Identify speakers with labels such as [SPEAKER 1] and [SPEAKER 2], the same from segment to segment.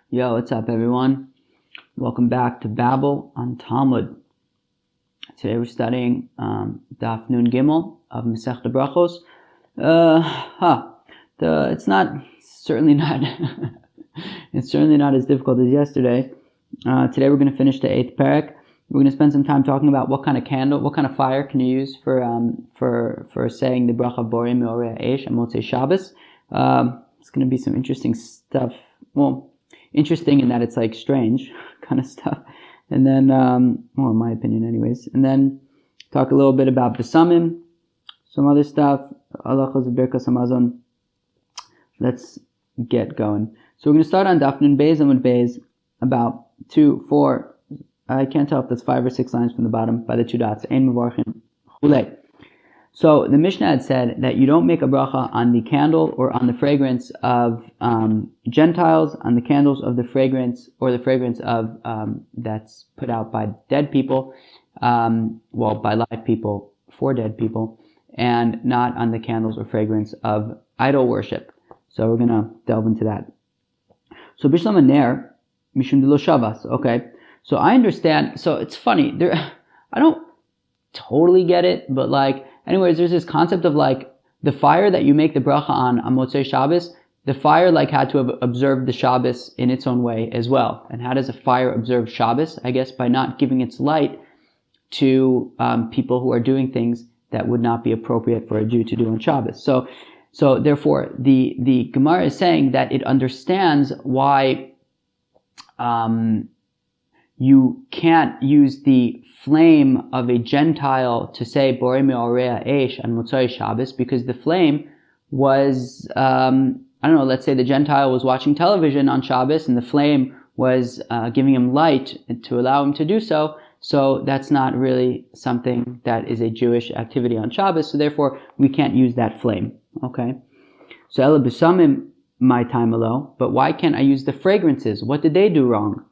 [SPEAKER 1] Yo, what's up, everyone? Welcome back to Babel on Talmud. Today we're studying Daf Nun Gimel of Masechta Berachos. It's certainly not as difficult as yesterday. Today we're going to finish the 8th parak. We're going to spend some time talking about what kind of fire can you use for saying the bracha Borim Meorei Eish on Motzei Shabbos. It's going to be some interesting stuff. Well, interesting in that it's like strange kind of stuff. And then, in my opinion anyways. And then talk a little bit about Besamim, some other stuff. Halachos Berachos Hamazon. Let's get going. So we're going to start on Daf Nun Beis Amud Beis, about 2, 4, I can't tell if that's 5 or 6 lines from the bottom by the 2 dots. Ein Mevarchin Chulei. So the Mishnah had said that you don't make a bracha on the candle or on the fragrance of Gentiles, on the candles of the fragrance or the fragrance of that's put out by dead people, by live people for dead people, and not on the candles or fragrance of idol worship. So we're going to delve into that. So Bishlam Ner Mishum Dilo Shavas. Okay, so I understand. So it's funny. I don't totally get it, but anyways, there's this concept of the fire that you make the bracha on Motzei Shabbos, the fire had to have observed the Shabbos in its own way as well. And how does a fire observe Shabbos? I guess by not giving its light to people who are doing things that would not be appropriate for a Jew to do on Shabbos. So therefore, the Gemara is saying that it understands why you can't use the flame of a Gentile to say Borei Meorei Eish on Motzei Shabbos, because the flame was, let's say the Gentile was watching television on Shabbos and the flame was giving him light to allow him to do so. So that's not really something that is a Jewish activity on Shabbos, so therefore we can't use that flame. Okay? So Ela B'samim my time alone, but why can't I use the fragrances? What did they do wrong?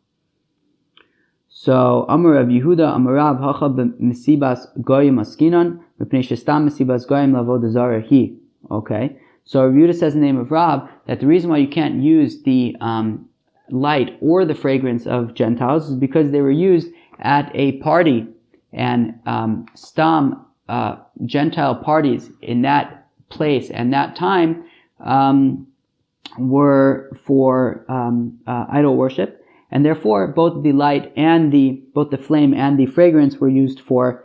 [SPEAKER 1] So Amar Rav Yehuda Amarav Hacha B'Mesibas Goyim Askinan Mepnei Shestam Mesibas Goyim Lavod Zara Hi. Okay, so Rav Yehuda says in the name of Rav that the reason why you can't use the light or the fragrance of Gentiles is because they were used at a party, and Stam Gentile parties in that place and that time were for idol worship. And therefore, both the light and both the flame and the fragrance were used for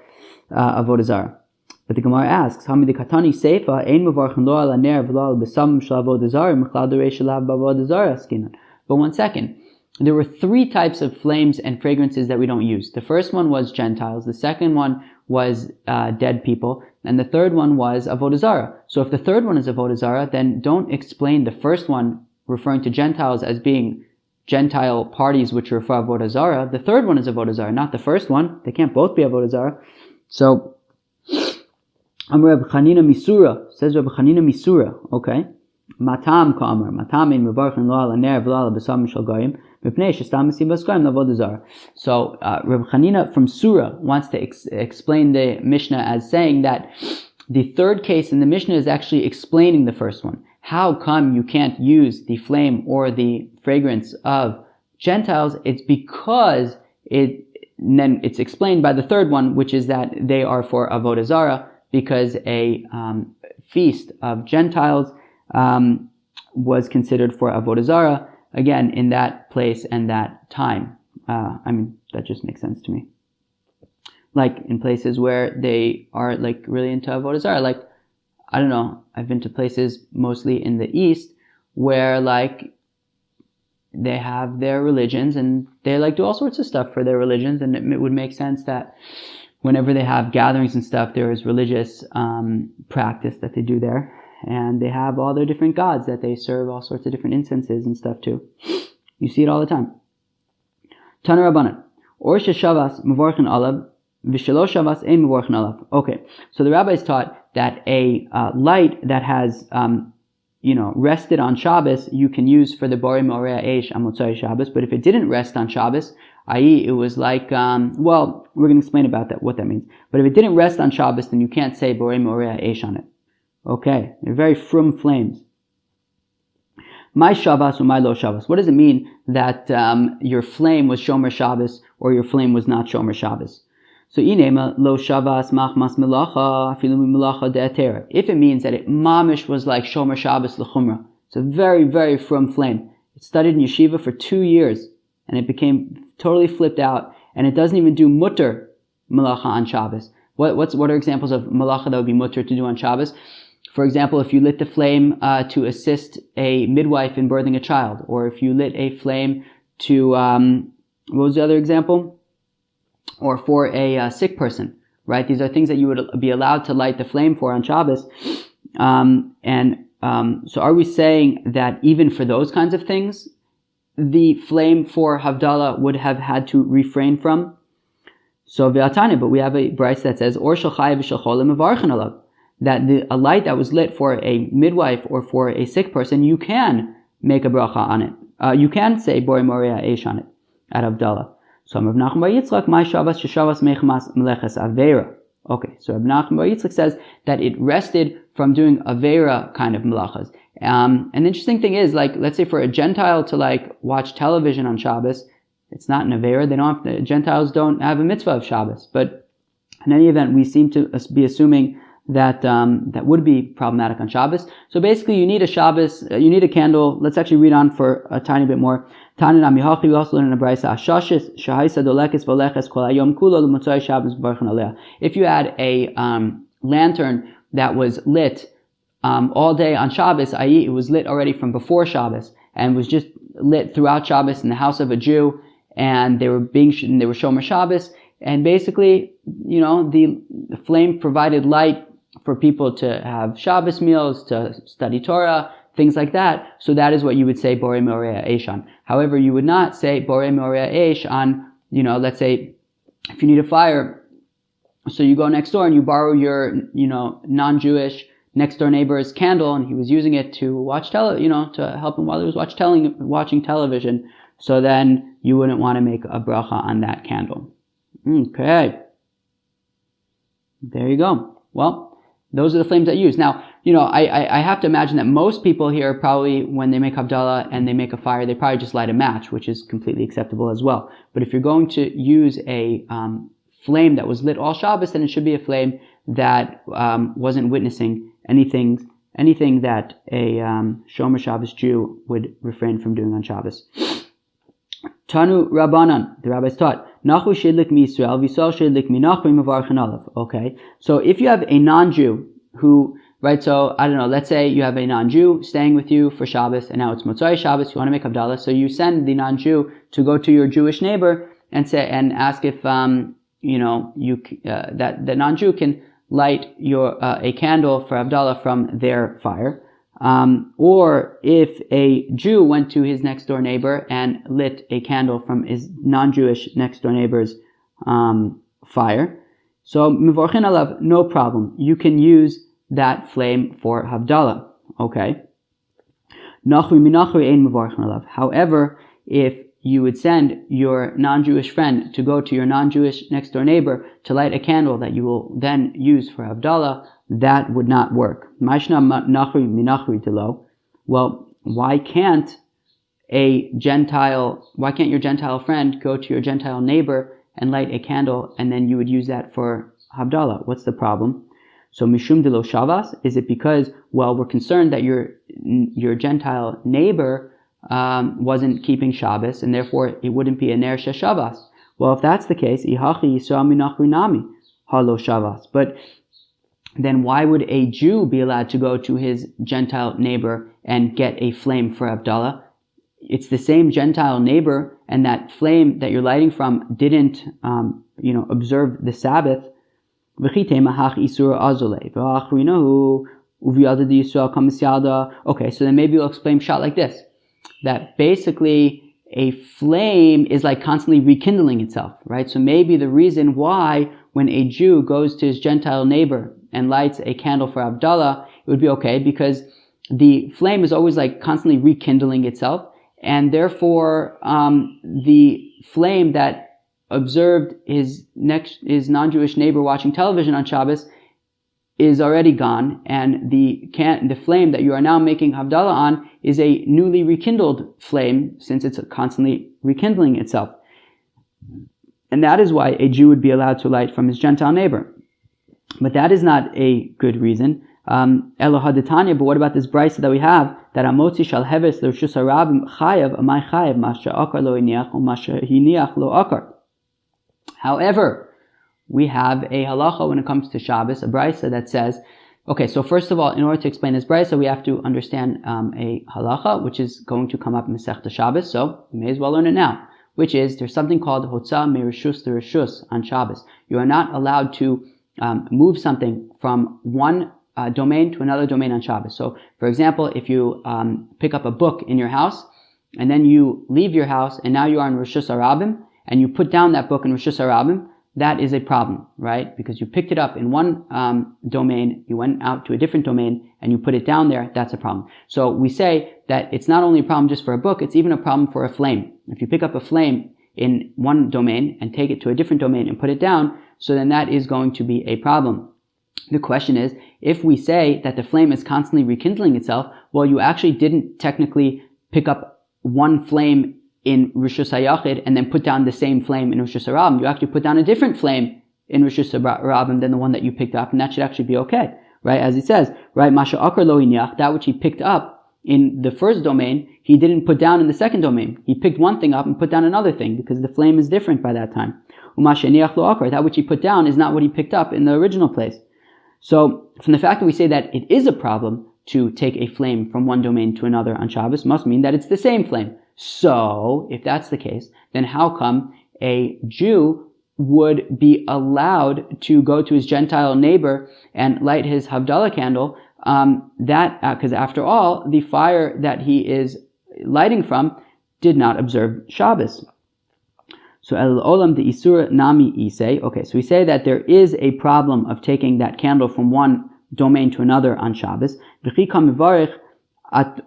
[SPEAKER 1] avodah zarah. But the Gemara asks, "Hamid katani seifa ein mevarchin lo ala ner v'lo al besam shel avodah zarah mechlal derei shelav b'avodah zarah askinan." But 1 second, there were 3 types of flames and fragrances that we don't use. The first one was Gentiles. The second one was dead people, and the third one was avodah zarah. So if the third one is avodah zarah, then don't explain the first one referring to Gentiles as being Gentile parties which are for avodah zarah. The third one is avodah zarah, not the first one. They can't both be avodah zarah. So, Amar Reb Chanina Misura, says Reb Chanina Misura, okay, Matam Ka'amar, Matam in Mevarchin lo ala ner v'lo ala b'samim shel goyim, mipnei shestam mesibas goyim lavodah zarah. So, Reb Chanina from Surah wants to explain the Mishnah as saying that the third case in the Mishnah is actually explaining the first one. How come you can't use the flame or the fragrance of Gentiles? It's because then it's explained by the third one, which is that they are for avodah zarah, because a feast of Gentiles was considered for avodah zarah, again, in that place and that time. That just makes sense to me. In places where they are really into avodah zarah, I don't know, I've been to places mostly in the East where they have their religions and they do all sorts of stuff for their religions, and it would make sense that whenever they have gatherings and stuff, there is religious practice that they do there, and they have all their different gods that they serve all sorts of different incenses and stuff to. You see it all the time. Tana Rabbanan, Or Shavas Mevorchin Alav V'Shelo Shavas Ein Mevorchin Alav. Okay, so the rabbis taught that a light that has rested on Shabbos, you can use for the Borei Meorei Eish on Motzei Shabbos. But if it didn't rest on Shabbos, i.e., it was we're going to explain about that, what that means. But if it didn't rest on Shabbos, then you can't say Borei Meorei Eish on it. Okay, they're very frum flames. My Shabbos or my lo Shabbos. What does it mean that your flame was Shomer Shabbos or your flame was not Shomer Shabbos? So inema lo Shabbos machmas melacha afilu melacha de'atera. If it means that it mamish was like Shomer Shabbos l'chumra, it's a very, very frum flame. It studied in yeshiva for 2 years and it became totally flipped out, and it doesn't even do mutter melacha on Shabbos. What are examples of melacha that would be mutter to do on Shabbos? For example, if you lit the flame to assist a midwife in birthing a child, or if you lit a flame to, what was the other example? Or for a sick person, right? These are things that you would be allowed to light the flame for on Shabbos. So are we saying that even for those kinds of things, the flame for Havdalah would have had to refrain from? So Ve'atane, but we have a brayso that says, Or shel chayav v'shel cholim mevarchen alav, that a light that was lit for a midwife or for a sick person, you can make a bracha on it. You can say Borei Moria Eish on it at Havdalah. So Rav Nachman bar Yitzchak, my Shabbos sheshavas mechmas meleches avera. Okay, so Rav Nachman bar Yitzchak says that it rested from doing avera kind of melachas. And the interesting thing is, like, let's say for a Gentile to like watch television on Shabbos, it's not an avera. Gentiles don't have a mitzvah of Shabbos. But in any event, we seem to be assuming that that would be problematic on Shabbos. So basically, you need a Shabbos, you need a candle. Let's actually read on for a tiny bit more. We also learn in a brayso, if you had a lantern that was lit all day on Shabbos, i.e., it was lit already from before Shabbos and was just lit throughout Shabbos in the house of a Jew, and they were Shomer Shabbos, and basically, the flame provided light for people to have Shabbos meals, to study Torah, things like that. So that is what you would say Borei Moria Eish on. However, you would not say Borei Moria Eish on, let's say, if you need a fire, so you go next door and you borrow your, non-Jewish next door neighbor's candle, and he was using it to watch to help him while he was watching television. So then you wouldn't want to make a bracha on that candle. Okay. There you go. Well, those are the flames that you use. Now, I have to imagine that most people here probably, when they make Havdalah and they make a fire, they probably just light a match, which is completely acceptable as well. But if you're going to use a flame that was lit all Shabbos, then it should be a flame that wasn't witnessing anything that a Shomer Shabbos Jew would refrain from doing on Shabbos. Tanu Rabbanan, the rabbis taught, Nachu shidlik mi Yisrael, v'Yisrael shidlik mi Nachu mevarchen alav. Okay, so if you have a non-Jew who, right, so, I don't know, let's say you have a non-Jew staying with you for Shabbos, and now it's Motzai Shabbos, you want to make Havdalah, so you send the non-Jew to go to your Jewish neighbor and ask if, that the non-Jew can light a candle for Havdalah from their fire. Or if a Jew went to his next door neighbor and lit a candle from his non-Jewish next door neighbor's fire, so mivorchen alav, no problem. You can use that flame for Havdalah. Okay. Nachri minachri ein mivorchen alav. However, if you would send your non-Jewish friend to go to your non-Jewish next door neighbor to light a candle that you will then use for Havdalah, that would not work. Well, why can't your Gentile friend go to your Gentile neighbor and light a candle, and then you would use that for Havdalah? What's the problem? So mishum de lo shavas, is it because, we're concerned that your Gentile neighbor wasn't keeping Shabbos, and therefore it wouldn't be a ner sheshavas? Well, if that's the case, ihachi yisrael minachri nami halo shavas. But then why would a Jew be allowed to go to his Gentile neighbor and get a flame for Havdalah? It's the same Gentile neighbor, and that flame that you're lighting from didn't, observe the Sabbath. Okay, so then maybe we'll explain shot like this, that basically a flame is like constantly rekindling itself, right? So maybe the reason why when a Jew goes to his Gentile neighbor and lights a candle for Havdalah, it would be okay because the flame is always like constantly rekindling itself, and therefore the flame that observed his non-Jewish neighbor watching television on Shabbos, is already gone, and the flame that you are now making Havdalah on is a newly rekindled flame, since it's constantly rekindling itself. And that is why a Jew would be allowed to light from his Gentile neighbor. But that is not a good reason. Elohaditanya, but what about this brisa that we have, that Amotzi shal heves l'rshus harabim chayav amay chayav masha akar lo iniach u'masha hiniach lo akar. However, we have a halacha when it comes to Shabbos, a brisa that says, okay, so first of all, in order to explain this brisa, we have to understand a halacha, which is going to come up in Masechta Shabbos, so we may as well learn it now, which is, there's something called hotza merishus l'rishus on Shabbos. You are not allowed to move something from one domain to another domain on Shabbos. So, for example, if you pick up a book in your house, and then you leave your house, and now you are in Rishus Harabim, and you put down that book in Rishus Harabim, that is a problem, right? Because you picked it up in one domain, you went out to a different domain, and you put it down there, that's a problem. So we say that it's not only a problem just for a book, it's even a problem for a flame. If you pick up a flame in one domain and take it to a different domain and put it down, so then that is going to be a problem. The question is, if we say that the flame is constantly rekindling itself, well, you actually didn't technically pick up one flame in Rishus HaYachid and then put down the same flame in Rishus HaRabim. You actually put down a different flame in Rishus HaRabim than the one that you picked up, and that should actually be okay, right? As he says, right, Masha Akar Lo Hiniach, that which he picked up in the first domain, he didn't put down in the second domain. He picked one thing up and put down another thing, because the flame is different by that time. Umasha Hiniach Lo Akar, that which he put down is not what he picked up in the original place. So, from the fact that we say that it is a problem to take a flame from one domain to another on Shabbos, must mean that it's the same flame. So, if that's the case, then how come a Jew would be allowed to go to his Gentile neighbor and light his Havdalah candle? Because after all, the fire that he is lighting from did not observe Shabbos. So el olam de isur nami isay. Okay, so we say that there is a problem of taking that candle from one domain to another on Shabbos.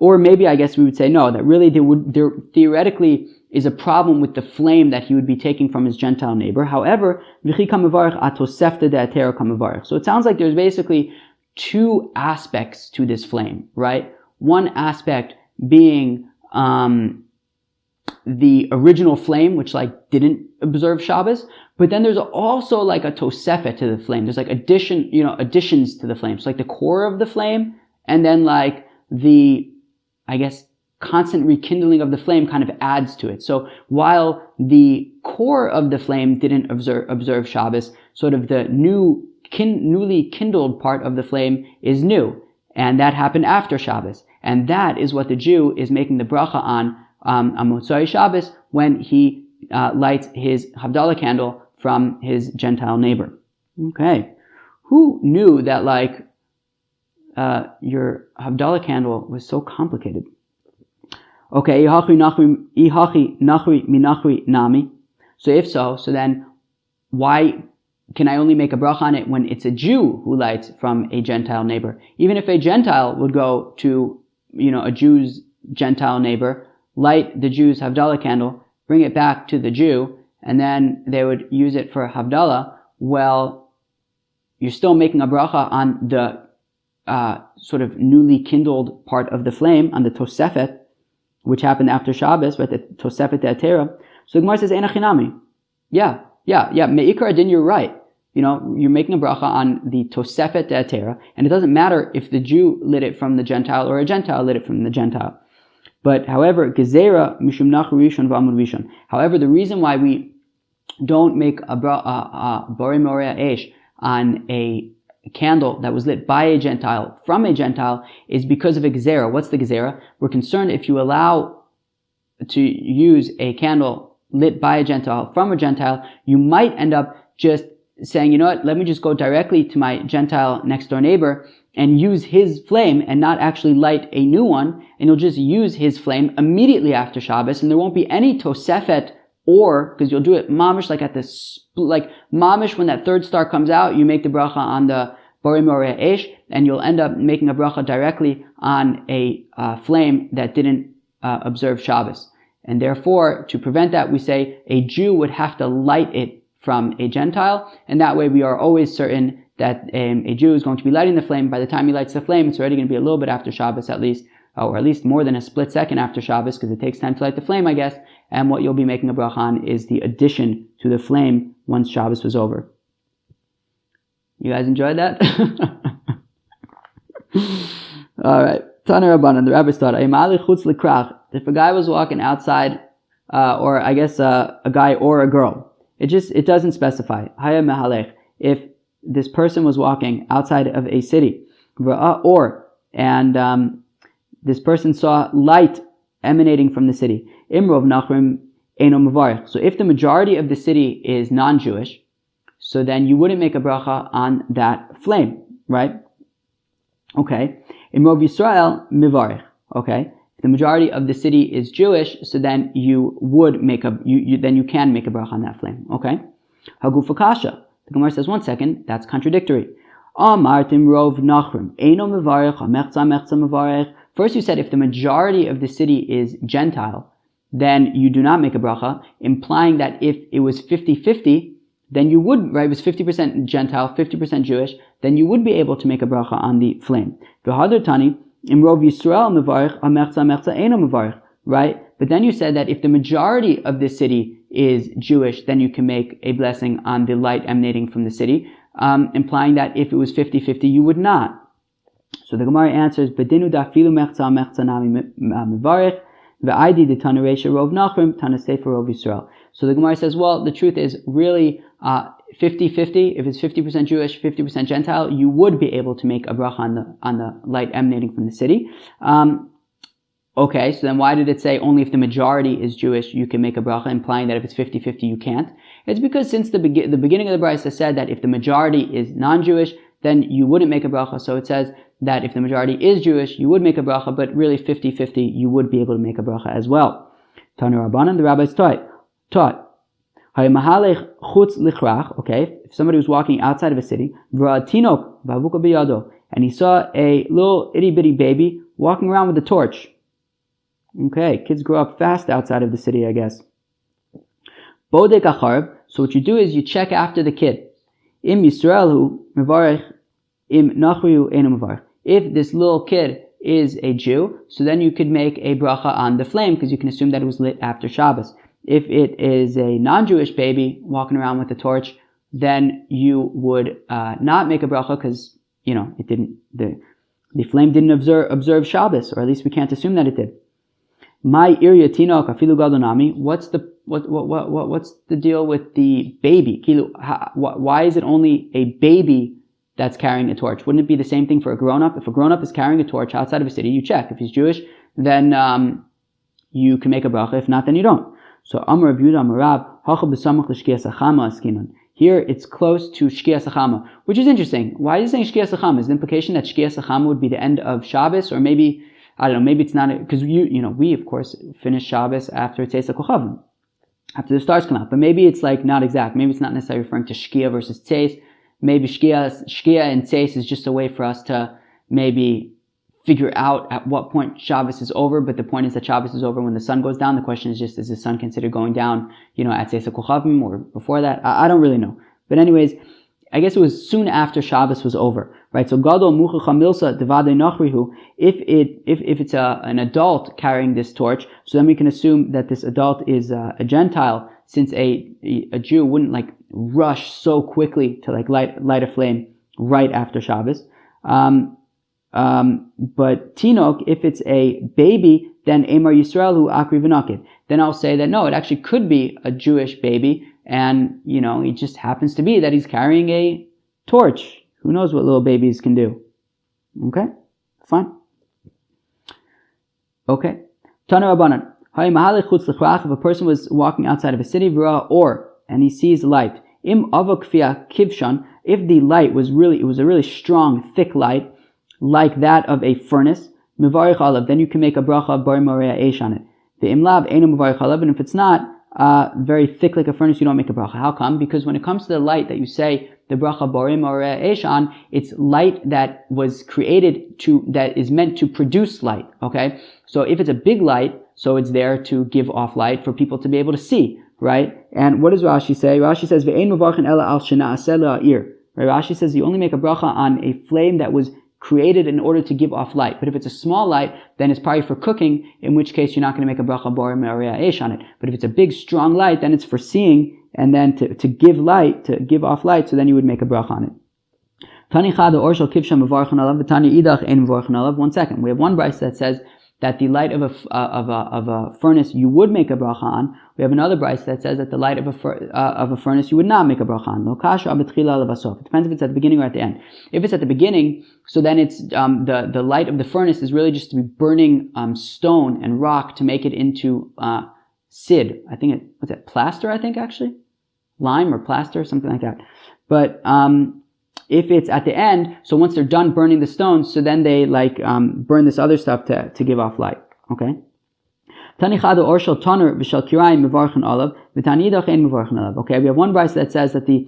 [SPEAKER 1] Or maybe I guess we would say no, that really there theoretically is a problem with the flame that he would be taking from his Gentile neighbor. However, so it sounds like there's basically two aspects to this flame, right? One aspect being the original flame, which didn't observe Shabbos, but then there's also a tosefet to the flame. There's additions to the flame. So the core of the flame, and then the, I guess, constant rekindling of the flame kind of adds to it. So while the core of the flame didn't observe Shabbos, sort of the newly kindled part of the flame is new, and that happened after Shabbos, and that is what the Jew is making the bracha on Motzai Shabbos when he lights his Havdalah candle from his Gentile neighbor. Okay, who knew that your Havdalah candle was so complicated? Okay, ihachi nachri minachri nami. So if so then why can I only make a bracha on it when it's a Jew who lights from a Gentile neighbor? Even if a Gentile would go to, a Jew's Gentile neighbor, light the Jew's Havdalah candle, bring it back to the Jew, and then they would use it for Havdalah, well, you're still making a bracha on the sort of newly kindled part of the flame, on the Tosefet, which happened after Shabbos, right, the Tosefet De'atera. So the Gemara says, Einachinami. Yeah, Me'ikar Adin, you're right. You're making a bracha on the Tosefet De'atera, and it doesn't matter if the Jew lit it from the Gentile or a Gentile lit it from the Gentile. But however, Gezerah Mishum Nach Rishon V'Amud Rishon. However, the reason why we don't make a Borei Morea Eish on a candle that was lit by a Gentile from a Gentile is because of a Gezerah. What's the Gezerah? We're concerned if you allow to use a candle lit by a Gentile from a Gentile, you might end up just saying, let me just go directly to my Gentile next door neighbor and use his flame and not actually light a new one, and you'll just use his flame immediately after Shabbos, and there won't be any Tosefet, or, because you'll do it mamish mamish when that third star comes out, you make the bracha on the Borei Morea Eish, and you'll end up making a bracha directly on a flame that didn't observe Shabbos. And therefore, to prevent that, we say a Jew would have to light it from a Gentile, and that way we are always certain that a Jew is going to be lighting the flame. By the time he lights the flame, it's already going to be a little bit after Shabbos at least, or at least more than a split second after Shabbos, because it takes time to light the flame, I guess. And what you'll be making a bracha on is the addition to the flame once Shabbos was over. You guys enjoyed that? All right. Tana Rabbanan, the rabbis taught, if a guy was walking outside, or I guess a guy or a girl, it doesn't specify. Haya mehalech. If this person was walking outside of a city, this person saw light emanating from the city. Imrov nachrim eno mevarich. So if the majority of the city is non-Jewish, so then you wouldn't make a bracha on that flame, right? Okay. Imrov Yisrael mevarich. Okay. If the majority of the city is Jewish, so then you would make then you can make a bracha on that flame. Okay. Hagufa kasha. The Gemara says, 1 second, that's contradictory. Amartim rov nachrim eno mevarich hamechza mevarich. First you said if the majority of the city is Gentile, then you do not make a bracha, implying that if it was 50-50, then you would, right, it was 50% Gentile, 50% Jewish, then you would be able to make a bracha on the flame. V'hadartani, imrov Yisrael mevarich, hamechza eno mevarich, right? But then you said that if the majority of the city is Jewish, then you can make a blessing on the light emanating from the city, implying that if it was 50-50, you would not. So the Gemara answers, "Bedinu dafilu mechza nami mevarich, ve'aidi de tana reisha rov nachrim, tana sefer rov Yisrael." So the Gemara says, well, the truth is really 50-50. If it's 50% Jewish, 50% Gentile, you would be able to make a bracha on the light emanating from the city. Okay, so then why did it say only if the majority is Jewish you can make a bracha, implying that if it's 50-50 you can't? It's because since the beginning of the brisa said that if the majority is non-Jewish, then you wouldn't make a bracha. So it says that if the majority is Jewish, you would make a bracha, but really 50-50, you would be able to make a bracha as well. Tanu Rabbanan, the rabbis taught. Okay, if somebody was walking outside of a city, and he saw a little itty-bitty baby walking around with a torch. Okay, kids grow up fast outside of the city, I guess. Bodek acharb. So what you do is you check after the kid. Im Yisraelu mevarich, im nachriu eno mevarich. If this little kid is a Jew, so then you could make a bracha on the flame because you can assume that it was lit after Shabbos. If it is a non-Jewish baby walking around with a torch, then you would not make a bracha because it didn't. The flame didn't observe Shabbos, or at least we can't assume that it did. My irya tinok afilu gadonami. What's the deal with the baby? Why is it only a baby that's carrying a torch? Wouldn't it be the same thing for a grown-up? If a grown-up is carrying a torch outside of a city, you check. If he's Jewish, then you can make a bracha. If not, then you don't. So Amar Rav Yehuda Amar Rav hacha b'samach l'shkias hachama askinan. Here it's close to shkias hachama, which is interesting. Why is it saying shkias hachama? Is the implication that shkias hachama would be the end of Shabbos, or maybe I don't know. Maybe it's not because we of course finish Shabbos after Tzeis HaKochavim, after the stars come out. But maybe it's like not exact. Maybe it's not necessarily referring to shkia versus tzeis. Maybe shkia and tzeis is just a way for us to maybe figure out at what point Shabbos is over. But the point is that Shabbos is over when the sun goes down. The question is just, is the sun considered going down, at Tzeis HaKochavim or before that? I don't really know. But anyways, I guess it was soon after Shabbos was over, right? So gadol muchacha milsa devadei nachrihu. If it's an adult carrying this torch, so then we can assume that this adult is a Gentile, since a Jew wouldn't rush so quickly to light a flame right after Shabbos. But tinok, if it's a baby, then Emar Yisrael hu akri v'nakid. Then I'll say that no, it actually could be a Jewish baby, and it just happens to be that he's carrying a torch. Who knows what little babies can do? Okay, fine. Okay. Tana Rabbanan. If a person was walking outside of a city, and he sees light. Im avokfia kivshan. If the light was a really strong, thick light, like that of a furnace, mevarich alav, then you can make a bracha of bar morea eish on it. The imlav eno mevarich alav, and if it's not very thick like a furnace, you don't make a bracha. How come? Because when it comes to the light that you say the bracha barim morea eish on, it's light that was created that is meant to produce light. Okay, so if it's a big light, so it's there to give off light for people to be able to see, right? And what does Rashi say? Rashi says ve'ein mevarchin ela al shena aseh la'ir. Right? Rashi says you only make a bracha on a flame that was created in order to give off light. But if it's a small light, then it's probably for cooking, in which case you're not going to make a bracha bor me'orea esh on it. But if it's a big, strong light, then it's for seeing, and then to give light, to give off light, so then you would make a bracha on it. One second. We have one brayso that says that the light of a furnace you would make a bracha on. We have another brayso that says that the light of a furnace you would not make a bracha on. It depends if it's at the beginning or at the end. If it's at the beginning, so then it's the light of the furnace is really just to be burning stone and rock to make it into sid. I think what's that? Plaster, I think actually, lime or plaster, something like that. But if it's at the end, so once they're done burning the stones, so then they burn this other stuff to give off light. Okay. Okay, we have one brayso that says that the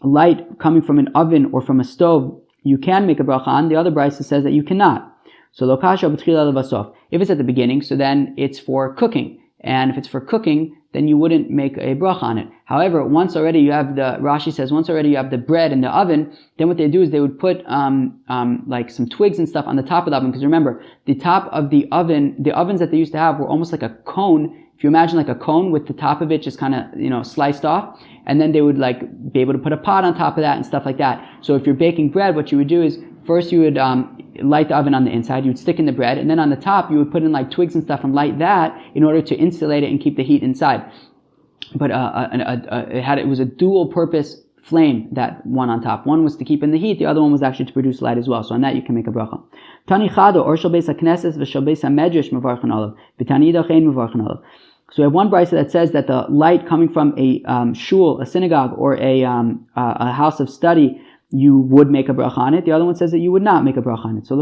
[SPEAKER 1] light coming from an oven or from a stove you can make a bracha on. The other brayso says that you cannot. So lo kasha b'tchila levasof. If it's at the beginning, so then it's for cooking. And if it's for cooking, then you wouldn't make a bracha on it. However, once already you have Rashi says, once already you have the bread in the oven, then what they do is they would put like some twigs and stuff on the top of the oven. Because remember, the top of the ovens that they used to have were almost like a cone. If you imagine like a cone with the top of it just kind of, sliced off. And then they would be able to put a pot on top of that and stuff like that. So if you're baking bread, what you would do is first you would light the oven on the inside, you would stick in the bread, and then on the top you would put in twigs and stuff and light that in order to insulate it and keep the heat inside. But it was a dual purpose flame, that one on top. One was to keep in the heat, the other one was actually to produce light as well. So on that you can make a bracha. Tani chado or shel beis hakneses v'shel beis hamedrash mevarchen olav v'tani dachein mevarchen olav. So we have one brayso that says that the light coming from a shul, a synagogue, or a house of study, you would make a bracha on it. The other one says that you would not make a bracha on it. So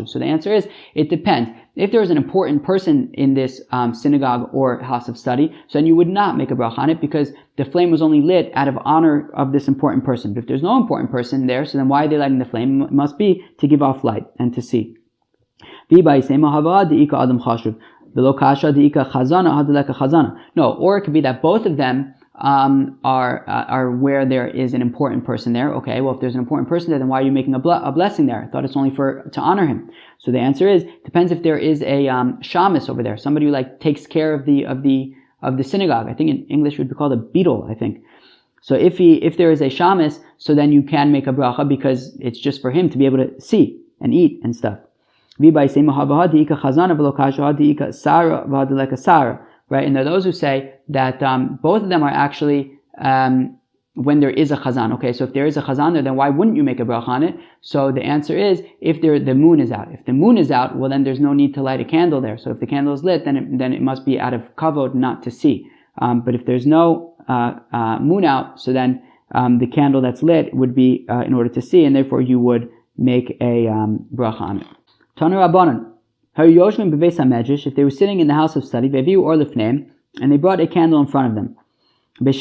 [SPEAKER 1] So the answer is, it depends. If there is an important person in this synagogue or house of study, so then you would not make a bracha on it because the flame was only lit out of honor of this important person. But if there's no important person there, so then why are they lighting the flame? It must be to give off light and to see. No, or it could be that both of them are where there is an important person there. Okay, well, if there's an important person there, then why are you making a blessing there? I thought it's only to honor him. So the answer is, depends if there is a shamus over there, somebody who takes care of the synagogue. I think in English it would be called a beadle, I think. So if there is a shamus, so then you can make a bracha because it's just for him to be able to see and eat and stuff. Right, and there are those who say that both of them are actually when there is a chazan. Okay, so if there is a chazan there, then why wouldn't you make a bracha on it? So the answer is, if the moon is out. If the moon is out, well then there's no need to light a candle there. So if the candle is lit, then it must be out of kavod, not to see. But if there's no moon out, so then the candle that's lit would be in order to see, and therefore you would make a bracha on it. Tanu Rabbanan. If they were sitting in the house of study, and they brought a candle in front of them. So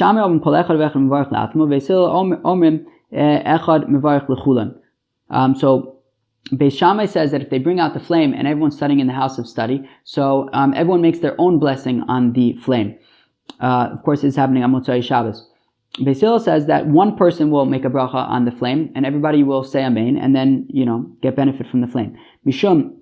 [SPEAKER 1] Beis Shammai says that if they bring out the flame and everyone's studying in the house of study, so everyone makes their own blessing on the flame. Of course, it's happening on Motzai Shabbos. Beis Hillel says that one person will make a bracha on the flame, and everybody will say Amen, and then, get benefit from the flame. Mishum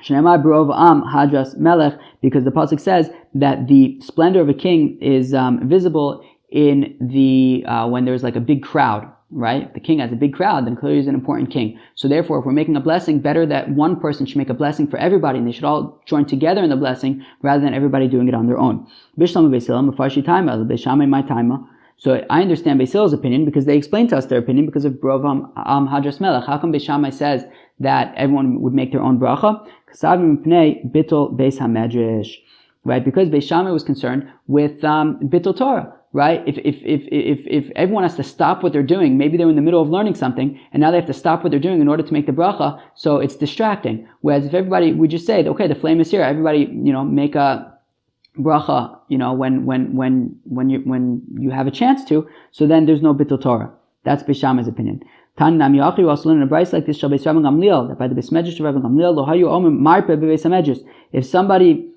[SPEAKER 1] Shneimar B'rov Am Hadras Melech, because the pasuk says that the splendor of a king is visible in the when there's a big crowd, right? If the king has a big crowd, then clearly he's an important king. So therefore, if we're making a blessing, better that one person should make a blessing for everybody, and they should all join together in the blessing rather than everybody doing it on their own. So I understand Beis Hillel's opinion because they explained to us their opinion because of B'rov Am Hadras Melech. How come Beis Shammai says that everyone would make their own bracha? Right? Because Beis Shammai was concerned with Bittul Torah. Right? If everyone has to stop what they're doing, maybe they're in the middle of learning something, and now they have to stop what they're doing in order to make the bracha, so it's distracting. Whereas if everybody, we just say, okay, the flame is here, everybody, make a bracha, when you have a chance to, so then there's no Bittul Torah. That's Beis Shammai's opinion. Tan Nam Yachi, we also learn in a brayso like this, Shal Beis Rabban Gamliel, that by the Beis Medrash of Rabban Gamliel, Lo Hayu Omim Marpe Beis Medrash. If somebody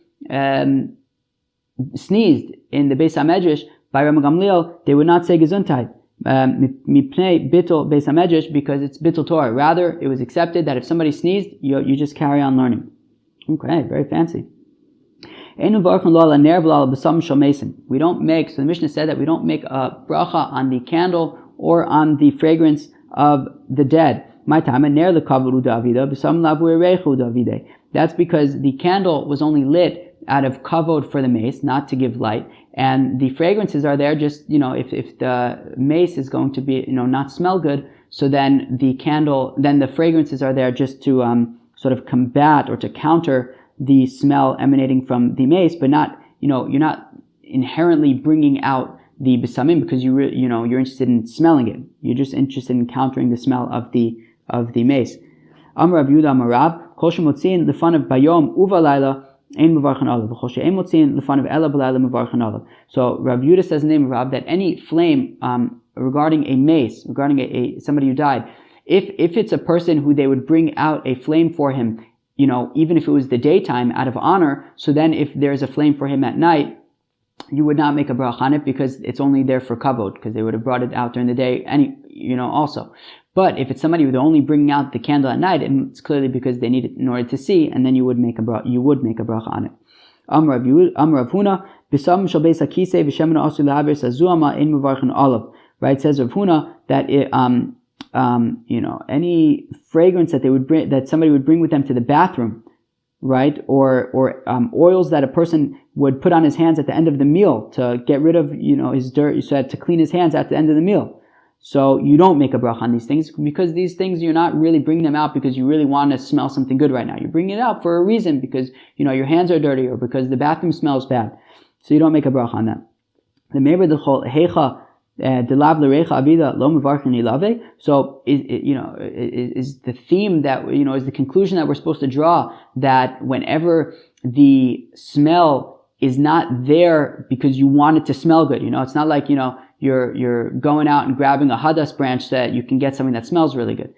[SPEAKER 1] sneezed in the Beis Medrash by Rabban Gamliel, they would not say Gesundheit. Mipnei bittul beis hamedrash, because it's bittul Torah. Rather, it was accepted that if somebody sneezed, you just carry on learning. Okay, very fancy. We don't make, so the Mishnah said that we don't make a bracha on the candle or on the fragrance of the dead. That's because the candle was only lit out of kavod for the mace, not to give light, and the fragrances are there just, if the mace is going to be, not smell good, so then the fragrances are there just to sort of combat or to counter the smell emanating from the mace, but not, you're not inherently bringing out the besamim because you're interested in smelling it. You're just interested in countering the smell of the mace. Amar Rav Yehuda Amar Rav, kol shemotzin lefanav bayom uvalayla ein mevarchan olav, v'chol she'ein motzin lefanav ela b'layla mevarchan olav. So Rav Yehuda says in the name of Rav that any flame regarding a mace, regarding somebody who died, if it's a person who they would bring out a flame for him, even if it was the daytime out of honor, so then if there's a flame for him at night, you would not make a bracha on it because it's only there for kavod, because they would have brought it out during the day also. But if it's somebody who's only bringing out the candle at night, and it's clearly because they need it in order to see, and then you would make a bracha on it. Amar Rav Huna, b'sam shel beis hakisei v'shemen asu lehaber sazuama ein mevarchin olav. Right, says Rav Huna that any fragrance that they would bring, that somebody would bring with them to the bathroom, right, or oils that a person would put on his hands at the end of the meal to get rid of his dirt, so to clean his hands at the end of the meal. So you don't make a bracha on these things, because these things you're not really bringing them out because you really want to smell something good right now. You're bringing it out for a reason, because your hands are dirty or because the bathroom smells bad. So you don't make a bracha on that. The meber dechol heicha delav l'reicha abida lo mevarchin ilave. So is the theme that is the conclusion that we're supposed to draw, that whenever the smell is not there because you want it to smell good, it's not like you're going out and grabbing a hadas branch so that you can get something that smells really good.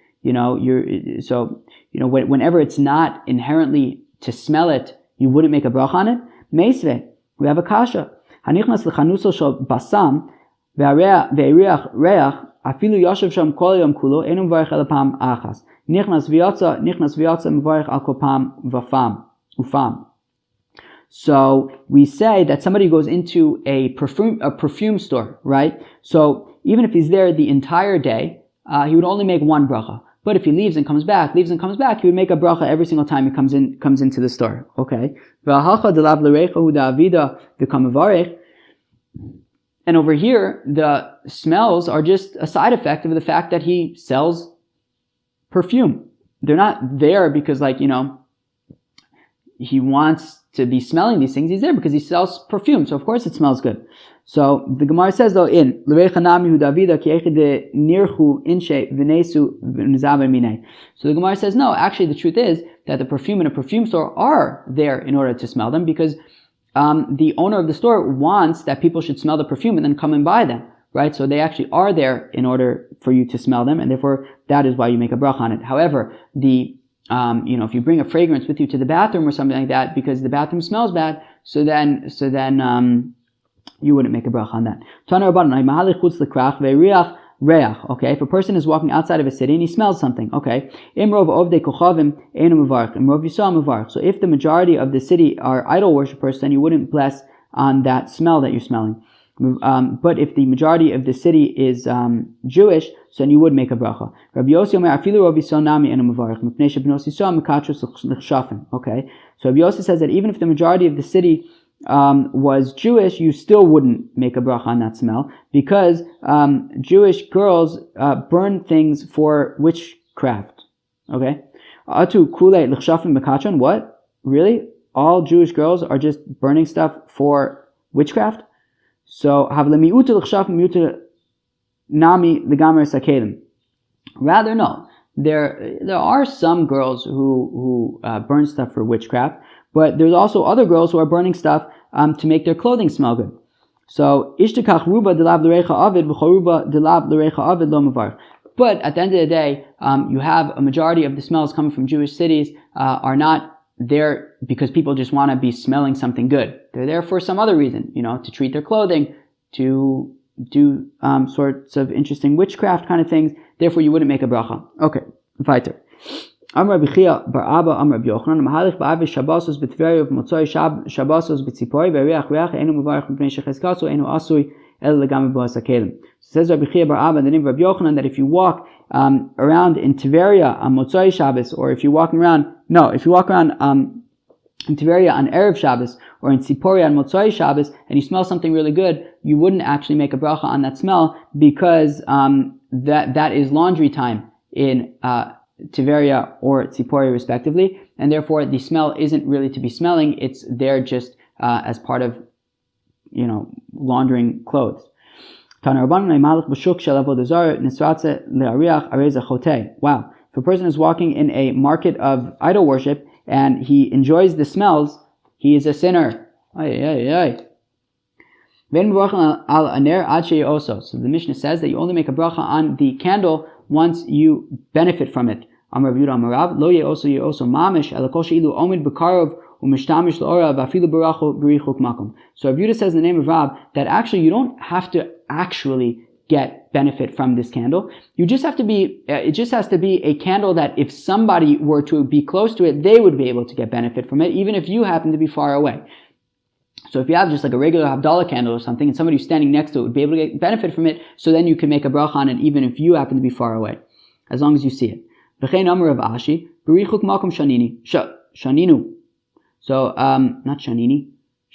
[SPEAKER 1] Whenever it's not inherently to smell it, you wouldn't make a bracha on it. Meisve, we have a kasha. Hanichnas lechanuso shel basam ve'eriach reach afilu yoshev sham kol yom kulo enu mevarich el pam achas. Nichnas v'yotza mevarich al kol pam ufam. So we say that somebody goes into a perfume store, right? So even if he's there the entire day, he would only make one bracha. But if he leaves and comes back, he would make a bracha every single time he comes into the store. Okay. And over here, the smells are just a side effect of the fact that he sells perfume. They're not there because he wants to be smelling these things. He's there because he sells perfume, so of course it smells good. So the Gemara says though, so the Gemara says no, actually the truth is that the perfume in a perfume store are there in order to smell them, because the owner of the store wants that people should smell the perfume and then come and buy them, right? So they actually are there in order for you to smell them, and therefore that is why you make a bracha on it. However, if you bring a fragrance with you to the bathroom or something like that because the bathroom smells bad, so then you wouldn't make a bracha on that. Okay, if a person is walking outside of a city and he smells something, okay. So if the majority of the city are idol worshippers, then you wouldn't bless on that smell that you're smelling. But if the majority of the city is Jewish, so then you would make a bracha. Okay, so Rabbi Yossi says that even if the majority of the city was Jewish, you still wouldn't make a bracha on that smell, because Jewish girls burn things for witchcraft. Okay, what? Really? All Jewish girls are just burning stuff for witchcraft? So, rather, no. There are some girls who burn stuff for witchcraft, but there's also other girls who are burning stuff to make their clothing smell good. So, but at the end of the day, you have a majority of the smells coming from Jewish cities are not there because people just want to be smelling something good. They're there for some other reason, to treat their clothing, to do sorts of interesting witchcraft kind of things. Therefore, you wouldn't make a bracha. Okay, weiter. Amar Rabbi Chia bar Abba Amar Rabbi Yochanan Mahalich ba'avish Shabbosos b'Tveria v'Motzoi Shabbosos b'Tzipori v'Riach Riach Einu Mevarach Mipnei Shechizkasu Einu Asui El Legam B'Boas HaKelim. Says Rabbi Chia bar Abba in the name of Rabbi Yochanan that if you walk around in Tveria on Motzoi Shabbos, or if you walk around in Tveria on Erev Shabbos, or in Tzipori on Motzoi Shabbos, and you smell something really good, you wouldn't actually make a bracha on that smell because that is laundry time in Tveria or Tzipori respectively, and therefore the smell isn't really to be smelling, it's there just as part of, laundering clothes. Wow. If a person is walking in a market of idol worship and he enjoys the smells, he is a sinner. So the Mishnah says that you only make a bracha on the candle once you benefit from it. So Rav Yudah says in the name of Rav that actually you don't have to actually get benefit from this candle. It just has to be a candle that if somebody were to be close to it, they would be able to get benefit from it, even if you happen to be far away. So if you have just like a regular Havdalah candle or something, and somebody who's standing next to it would be able to get benefit from it, so then you can make a bracha on it even if you happen to be far away, as long as you see it. V'chein amar Rav Ashi, b'richuk makom shaninu. So, not shanini,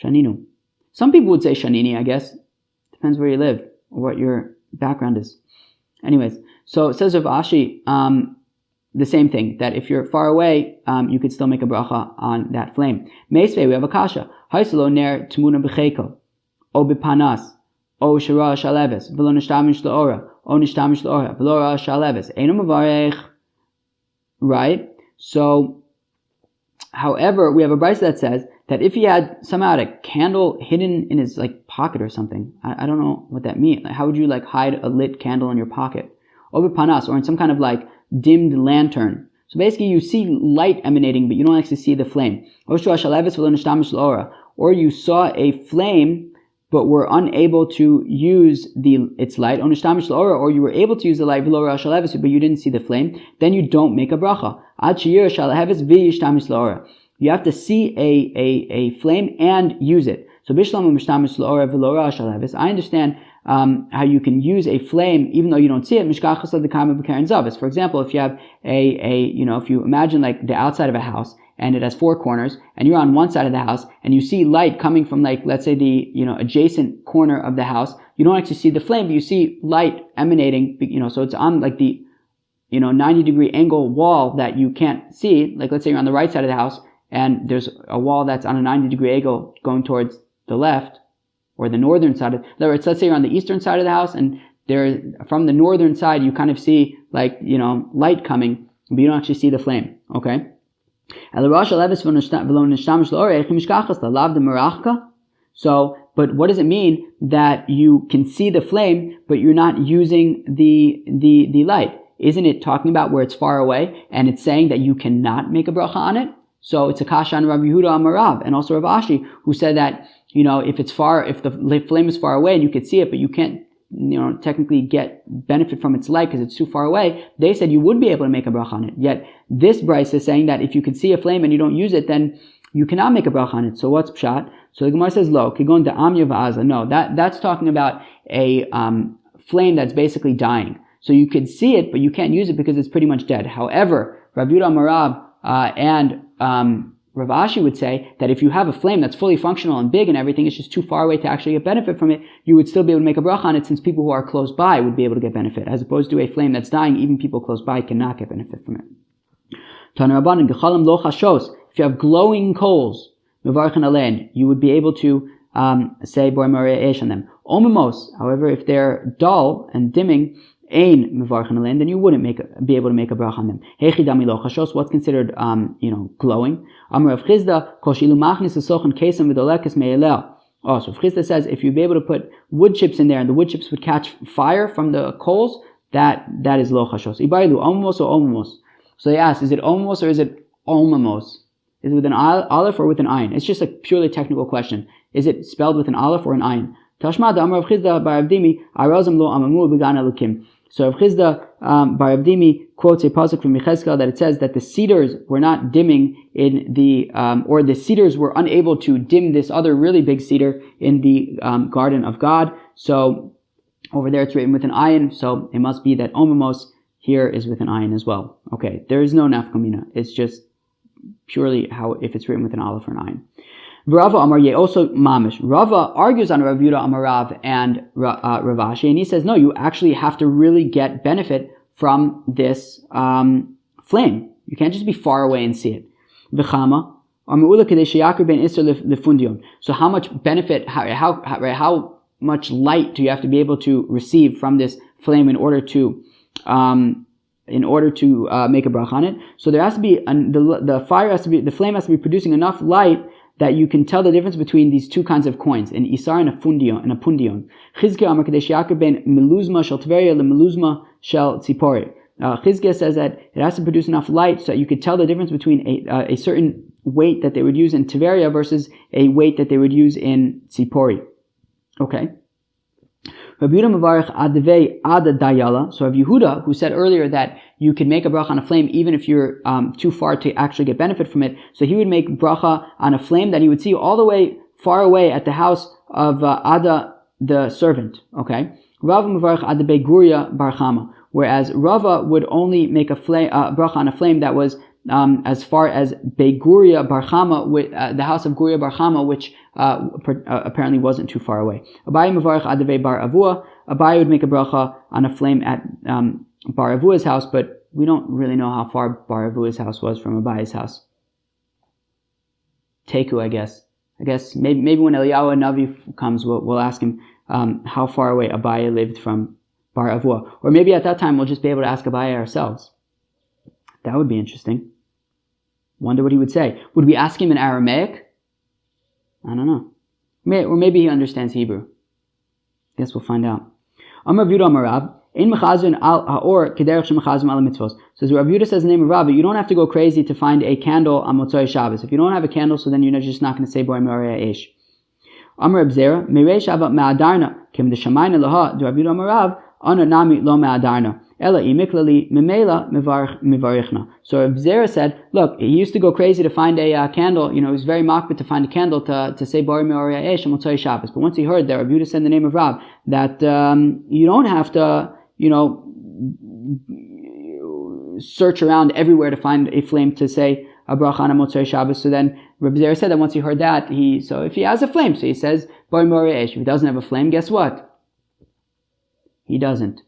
[SPEAKER 1] shaninu. Some people would say shanini, I guess. Depends where you live or what your background is. Anyways, so it says Rav Ashi, the same thing, that if you're far away, you could still make a bracha on that flame. Meisvei, we have a kasha. Haiselo ner tmuna b'cheiko, o b'panas, o shara shaleves, v'lo nishtamish l'ora, o nishtamish l'ora, v'lo ra shaleves, einu mavarech. Right? So, however, we have a brayso that says that if he had somehow a candle hidden in his pocket or something, I don't know what that means. How would you hide a lit candle in your pocket? O b'panas, or in some kind of dimmed lantern. So basically you see light emanating, but you don't actually see the flame. Or you saw a flame, but were unable to use its light. Or you were able to use the light, but you didn't see the flame. Then you don't make a bracha. You have to see a flame and use it. So I understand how you can use a flame even though you don't see it. For example, if you have if you imagine the outside of a house and it has four corners and you're on one side of the house and you see light coming from let's say the adjacent corner of the house, you don't actually see the flame, but you see light emanating, so it's on the 90-degree angle wall that you can't see. Let's say you're on the right side of the house and there's a wall that's on a 90-degree angle going towards the left, or the northern side. In other words, let's say you're on the eastern side of the house, and from the northern side you kind of see light coming, but you don't actually see the flame. Okay. So, but what does it mean that you can see the flame, but you're not using the light? Isn't it talking about where it's far away, and it's saying that you cannot make a bracha on it? So it's a kasha on Rav Yehuda Amar Rav, and also Rav Ashi, who said that if the flame is far away and you could see it, but you can't technically get benefit from its light because it's too far away, they said you would be able to make a bracha on it. Yet this brayso is saying that if you could see a flame and you don't use it, then you cannot make a bracha on it. So what's pshat? So the Gemara says, lo, kigon da'amya va'aza. No, that's talking about a flame that's basically dying. So you could see it, but you can't use it because it's pretty much dead. However, Rav Yehuda Amar Rav and Rav Ashi would say that if you have a flame that's fully functional and big and everything, it's just too far away to actually get benefit from it, you would still be able to make a bracha on it, since people who are close by would be able to get benefit, as opposed to a flame that's dying, even people close by cannot get benefit from it. If you have glowing coals, you would be able to say Bor Marei Eish on them. Omimos, however, if they're dull and dimming, then you wouldn't be able to make a bracha on them. What's considered glowing? So Rav Chisda says if you'd be able to put wood chips in there and the wood chips would catch fire from the coals, that is lo chashos. Omimos or omimos? So they ask, is it omimos or is it omimos? Is it with an aleph or with an ayin? It's just a purely technical question. Is it spelled with an aleph or an ayin? Tashma da Amar Rav Chizda bar Avdimi Arazim lo amamu b'gan elokim. So Rav Chizda bar Avdimi quotes a pasuk from Yechezkel that it says that the cedars were not dimming in the, or the cedars were unable to dim this other really big cedar in the garden of God. So over there it's written with an ayin, so it must be that omamos here is with an ayin as well. Okay, there is no nafkamina. It's just purely how if it's written with an aleph or an ayin. Rava Amar Ye also mamish. Rava argues on Rav Yehuda Amar Rav and Rav Ashi, and he says no, you actually have to really get benefit from this flame. You can't just be far away and see it. V'chama so how much benefit, how much light do you have to be able to receive from this flame in order to make a bracha on it? So there has to be the flame has to be producing enough light that you can tell the difference between these two kinds of coins, an isar and a pundion. Chizkiah says that it has to produce enough light so that you could tell the difference between a certain weight that they would use in Tiveria versus a weight that they would use in Tzipori. Okay. Rabbi Yehuda Mevarich Advei Ada Dayala. So Rabbi Yehuda, who said earlier that you can make a bracha on a flame even if you're too far to actually get benefit from it. So he would make bracha on a flame that he would see all the way far away at the house of Ada, the servant. Okay. Rav Mevarich Advei Guria Bar Chama. Whereas Rava would only make a bracha on a flame that was as far as Beguria Bar Chama, the house of Guria Bar Chama, which apparently wasn't too far away. Abaye Mevarich Adavei Bar Avua. Abaye would make a bracha on a flame at Bar Avua's house, but we don't really know how far Bar Avua's house was from Abaye's house. Teku, I guess. Maybe when Eliyahu Navi comes, we'll ask him how far away Abaye lived from Bar Avua. Or maybe at that time we'll just be able to ask Abaye ourselves. That would be interesting. Wonder what he would say. Would we ask him in Aramaic? I don't know. Or maybe he understands Hebrew. Guess we'll find out. Amar Rav Yehuda Amar Rav, Ein mechazin al haor kederech shemechazim al mitzvos. So Rav Yehuda says in the name of Rav, you don't have to go crazy to find a candle on Motzei Shabbos. If you don't have a candle, so then you're just not going to say Borei Me'orei Eish. Amar Reb Zera, Mirei Shabbat Me'adarna, Kim Deshamayna Laha, Do Rav Yehuda Amar Rav, Ana Nami Lo Me'adarna. Ela imiklali memela mivarichna. So Reb Zera said, look, he used to go crazy to find a candle. He was very makbid to find a candle to say Borei Me'orei Eish on Motzei Shabbos. But once he heard that Reb Yehuda said in the name of Rav that you don't have to, search around everywhere to find a flame to say a bracha on Motzei Shabbos. So then Reb Zera said that once he heard that, so if he has a flame, so he says Borei Me'orei Eish. If he doesn't have a flame, guess what? He doesn't.